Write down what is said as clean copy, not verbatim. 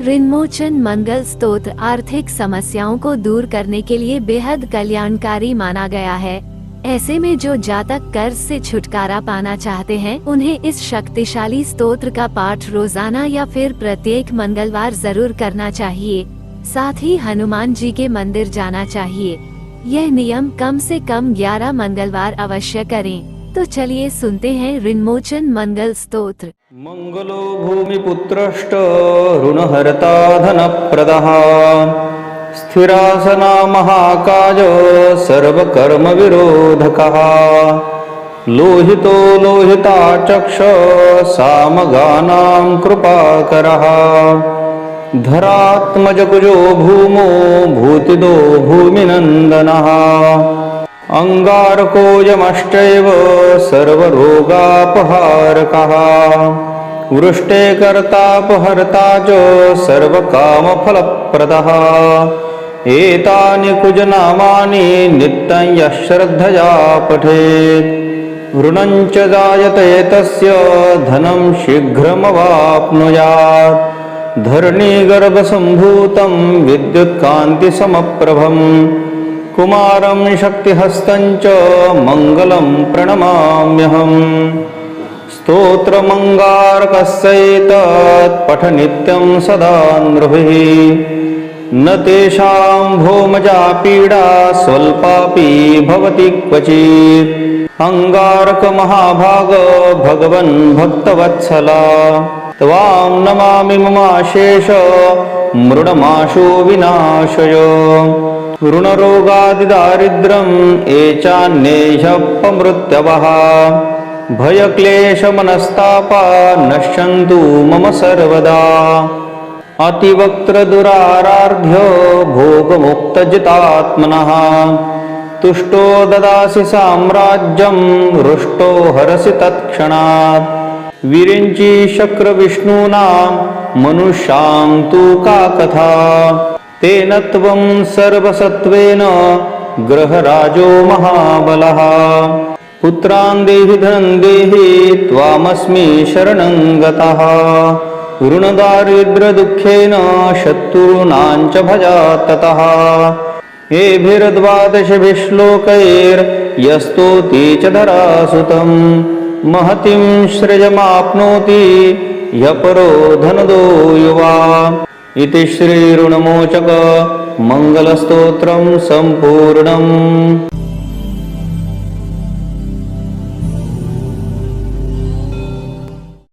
ऋणमोचन मंगल स्तोत्र आर्थिक समस्याओं को दूर करने के लिए बेहद कल्याणकारी माना गया है। ऐसे में जो जातक कर्ज से छुटकारा पाना चाहते हैं, उन्हें इस शक्तिशाली स्तोत्र का पाठ रोजाना या फिर प्रत्येक मंगलवार जरूर करना चाहिए। साथ ही हनुमान जी के मंदिर जाना चाहिए। यह नियम कम से कम 11 मंगलवार अवश्य करें। तो चलिए सुनते हैं ऋणमोचन मंगल स्तोत्र। मंगलो भूमिपुत्रश्च ऋणहर्ता धनप्रदः स्थिरासना महाकाय सर्वकर्मविरोधकः लोहितो लोहिताचक्ष सामगानां कृपाकरः धरात्मजकुजो भूमो भूतिदो भूमिनन्दनः अंगारकोऽयमश्चैव सर्वरोगापहारकः वृष्टे कर्तापहर्ता च सर्वकामफलप्रदः एतानि कुजनामानि नित्यं यः श्रद्धया पठेत् ऋणं च जायते तस्य धनं शीघ्रमवाप्नुयात् धरणीगर्भसम्भूतं विद्युत्कान्तिसमप्रभम् कुमारं शक्तिहस्तं च मंगलं प्रणमाम्यहम् स्तोत्रमङ्गारकस्यैतत् पठ नित्यं सदा नृभिः न तेषां भौमजा पीडा स्वल्पापि भवति क्वचित् अंगारक महाभाग भगवन् भक्तवत्सला त्वां नमामि ममाशेष मृडमाशो विनाशय ऋणरोगादिदारिद्र्यम् एचान्येह्यपमृत्यवः भयक्लेशमनस्तापा नश्यन्तु मम सर्वदा अतिवक्त्रदुराराध्य भोगमुक्तजितात्मनः तुष्टो ददासि साम्राज्यं रुष्टो हरसि तत्क्षणात् विरिञ्चि शक्रविष्णूनां मनुष्यां तु का कथा तेन त्वं सर्वसत्त्वेन ग्रहराजो महाबलः पुत्रान् देहि धनं देहि त्वामस्मि शरणं गतः ऋणदारिद्र्यदुःखेन शत्रूणां च भजा ततः एभिर्द्वादशभिः श्लोकैर्यस्तोति च धरासुतं महतीं श्रियमाप्नोति यः परो धनदो युवा इति श्री ऋणमोचक मंगलस्तोत्रं संपूर्णम्।